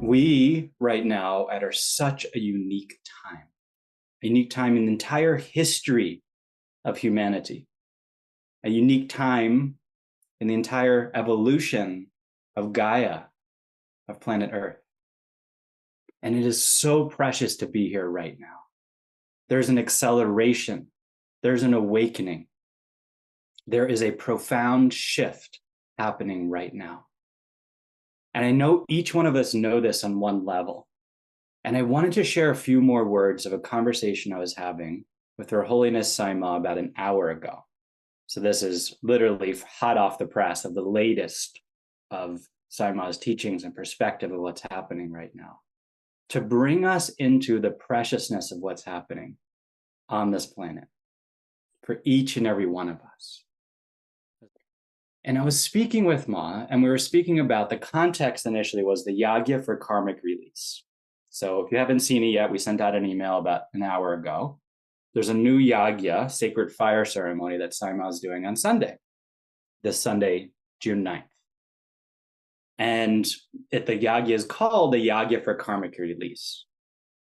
We right now are such a unique time in the entire history of humanity, a unique time in the entire evolution of Gaia, of planet Earth. And it is so precious to be here right now. There's an acceleration, there's an awakening, there is a profound shift happening right now. And I know each one of us know this on one level. And I wanted to share a few more words of a conversation I was having with Her Holiness Sai Maa about an hour ago. So this is literally hot off the press of the latest of Sai Maa's teachings and perspective of what's happening right now, to bring us into the preciousness of what's happening on this planet for each and every one of us. And I was speaking with Ma, and we were speaking about the context initially was the Yagya for karmic release. So if you haven't seen it yet, we sent out an email about an hour ago. There's a new Yagya, sacred fire ceremony that Sai Maa is doing on Sunday, this Sunday, June 9th. And the Yagya is called the Yagya for karmic release.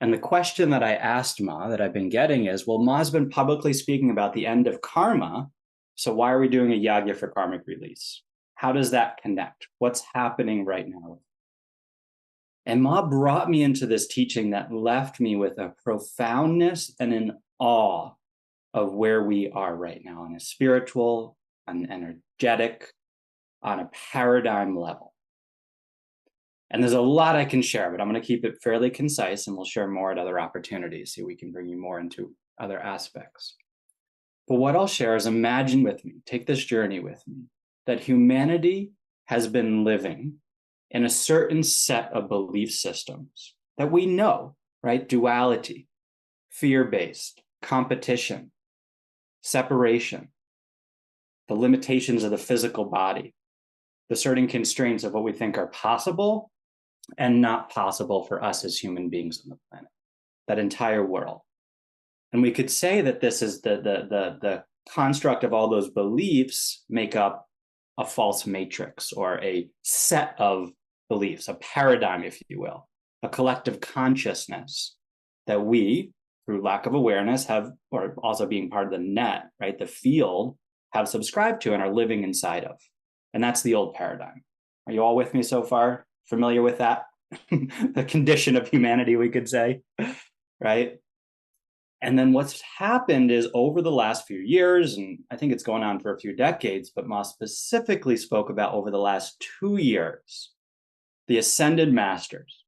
And the question that I asked Ma that I've been getting is, well, Ma's been publicly speaking about the end of karma, so why are we doing a Yagya for karmic release? How does that connect? What's happening right now? And Ma brought me into this teaching that left me with a profoundness and an awe of where we are right now on a spiritual, on an energetic, on a paradigm level. And there's a lot I can share, but I'm going to keep it fairly concise, and we'll share more at other opportunities so we can bring you more into other aspects. But what I'll share is, imagine with me, take this journey with me, that humanity has been living in a certain set of belief systems that we know, right? Duality, fear-based, competition, separation, the limitations of the physical body, the certain constraints of what we think are possible and not possible for us as human beings on the planet, that entire world. And we could say that this is the construct of all those beliefs make up a false matrix, or a set of beliefs, a paradigm, if you will, a collective consciousness that we, through lack of awareness, have, or also being part of the net, right, the field, have subscribed to and are living inside of. And that's the old paradigm. Are you all with me so far? Familiar with that? The condition of humanity, we could say, right? And then what's happened is, over the last few years, and I think it's going on for a few decades, but Ma specifically spoke about over the last 2 years, the ascended masters,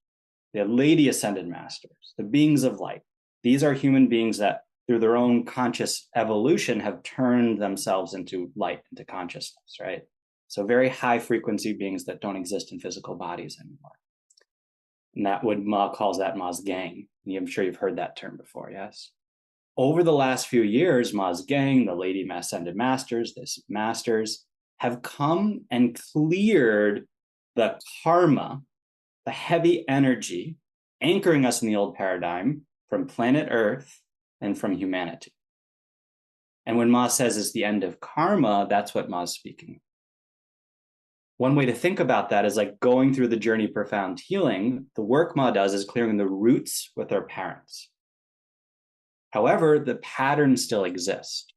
the lady ascended masters, the beings of light. These are human beings that, through their own conscious evolution, have turned themselves into light, into consciousness, right? So very high frequency beings that don't exist in physical bodies anymore. And that what Ma calls that Ma's gang. I'm sure you've heard that term before, yes? Over the last few years, Ma's gang, the Lady Ascended Masters, the masters, have come and cleared the karma, the heavy energy anchoring us in the old paradigm from planet Earth and from humanity. And when Ma says it's the end of karma, that's what Ma's speaking. One way to think about that is like going through the journey of profound healing. The work Ma does is clearing the roots with our parents. However, the patterns still exist.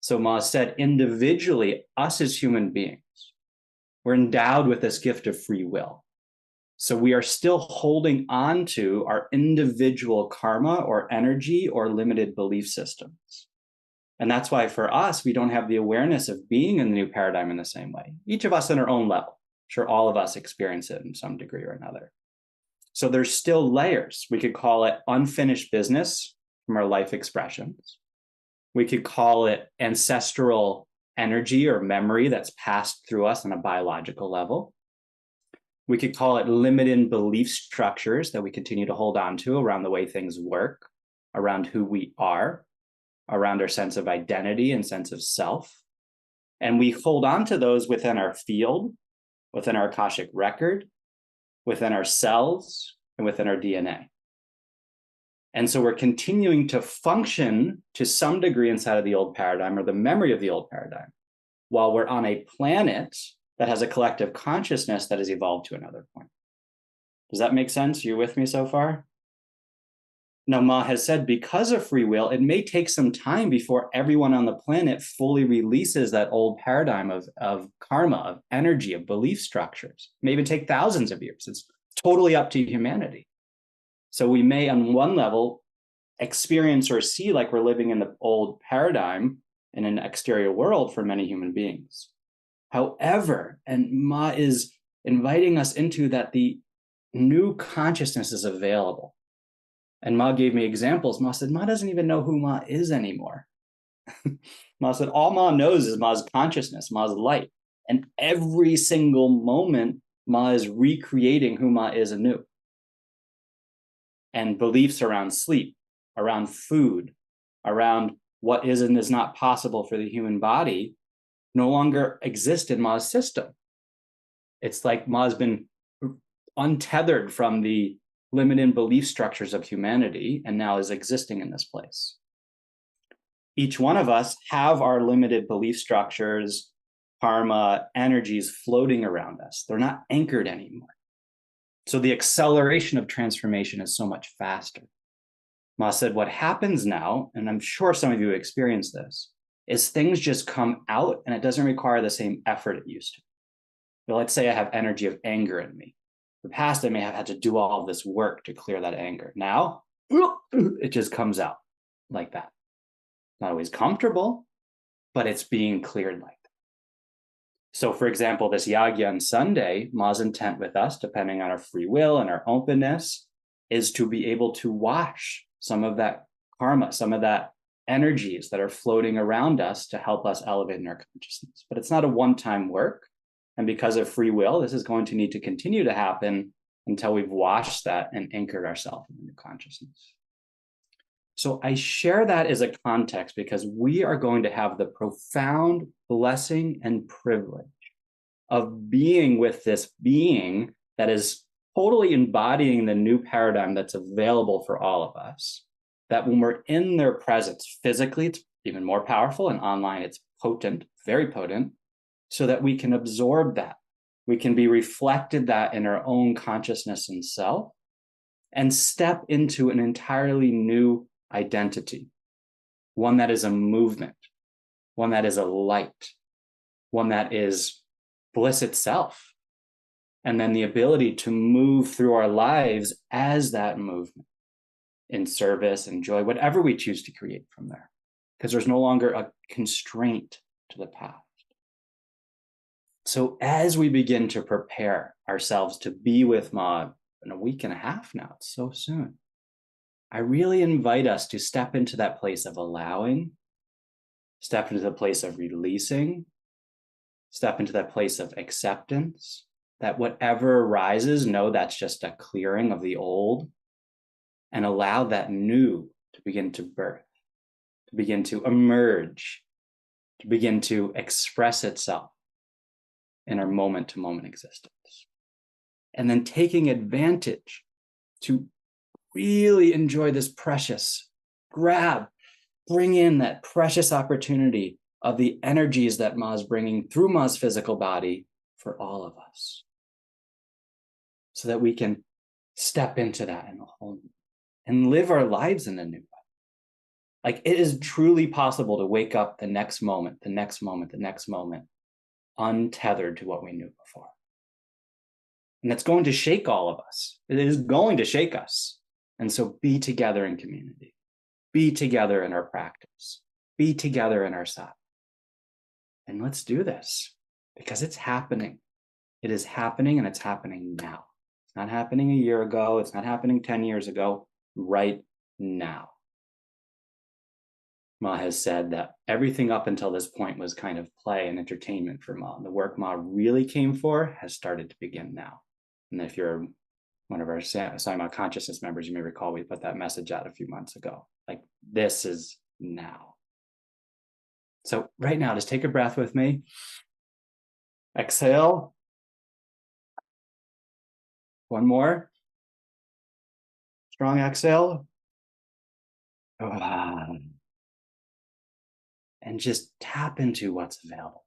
So Ma said, individually, us as human beings, we're endowed with this gift of free will. So we are still holding on to our individual karma or energy or limited belief systems. And that's why for us, we don't have the awareness of being in the new paradigm in the same way. Each of us on our own level. I'm sure all of us experience it in some degree or another. So there's still layers. We could call it unfinished business from our life expressions. We could call it ancestral energy or memory that's passed through us on a biological level. We could call it limited belief structures that we continue to hold on to around the way things work, around who we are, around our sense of identity and sense of self. And we hold on to those within our field, within our Akashic record, within our cells, and within our DNA. And so we're continuing to function to some degree inside of the old paradigm, or the memory of the old paradigm, while we're on a planet that has a collective consciousness that has evolved to another point. Does that make sense? You with me so far? Now, Ma has said because of free will, it may take some time before everyone on the planet fully releases that old paradigm of karma, of energy, of belief structures. It may even take thousands of years. It's totally up to humanity. So we may, on one level, experience or see like we're living in the old paradigm in an exterior world for many human beings. However, and Ma is inviting us into that the new consciousness is available. And Ma gave me examples. Ma said, Ma doesn't even know who Ma is anymore. Ma said, all Ma knows is Ma's consciousness, Ma's light. And every single moment, Ma is recreating who Ma is anew. And beliefs around sleep, around food, around what is and is not possible for the human body no longer exist in Ma's system. It's like Ma's been untethered from the limited belief structures of humanity and now is existing in this place. Each one of us have our limited belief structures, karma, energies floating around us. They're not anchored anymore. So the acceleration of transformation is so much faster. Ma said, what happens now, and I'm sure some of you experience this, is things just come out and it doesn't require the same effort it used to. But let's say I have energy of anger in me. In the past, I may have had to do all of this work to clear that anger. Now, it just comes out like that. Not always comfortable, but it's being cleared like that. So, for example, this Yagya on Sunday, Ma's intent with us, depending on our free will and our openness, is to be able to wash some of that karma, some of that energies that are floating around us to help us elevate in our consciousness. But it's not a one-time work. And because of free will, this is going to need to continue to happen until we've washed that and anchored ourselves in the new consciousness. So I share that as a context because we are going to have the profound blessing and privilege of being with this being that is totally embodying the new paradigm that's available for all of us. That when we're in their presence, physically, it's even more powerful, and online, it's potent, very potent, so that we can absorb that. We can be reflected that in our own consciousness and self and step into an entirely new identity, one that is a movement, one that is a light, one that is bliss itself. And then the ability to move through our lives as that movement in service and joy, whatever we choose to create from there, because there's no longer a constraint to the past. So as we begin to prepare ourselves to be with Ma in a week and a half now, it's so soon, I really invite us to step into that place of allowing, step into the place of releasing, step into that place of acceptance, that whatever arises, know that's just a clearing of the old, and allow that new to begin to birth, to begin to emerge, to begin to express itself in our moment-to-moment existence. And then taking advantage to really enjoy this precious, bring in that precious opportunity of the energies that Ma's bringing through Ma's physical body for all of us, so that we can step into that in a whole new and live our lives in a new way. Like, it is truly possible to wake up the next moment, untethered to what we knew before. And that's going to shake all of us. It is going to shake us. And so be together in community, be together in our practice, be together in our sadhana. And let's do this because it's happening. It is happening, and it's happening now. It's not happening a year ago. It's not happening 10 years ago, right now. Ma has said that everything up until this point was kind of play and entertainment for Ma. The work Ma really came for has started to begin now. And if you're one of our Sai Maa consciousness members, you may recall we put that message out a few months ago. Like, this is now. So right now, just take a breath with me. Exhale. One more. Strong exhale. And just tap into what's available.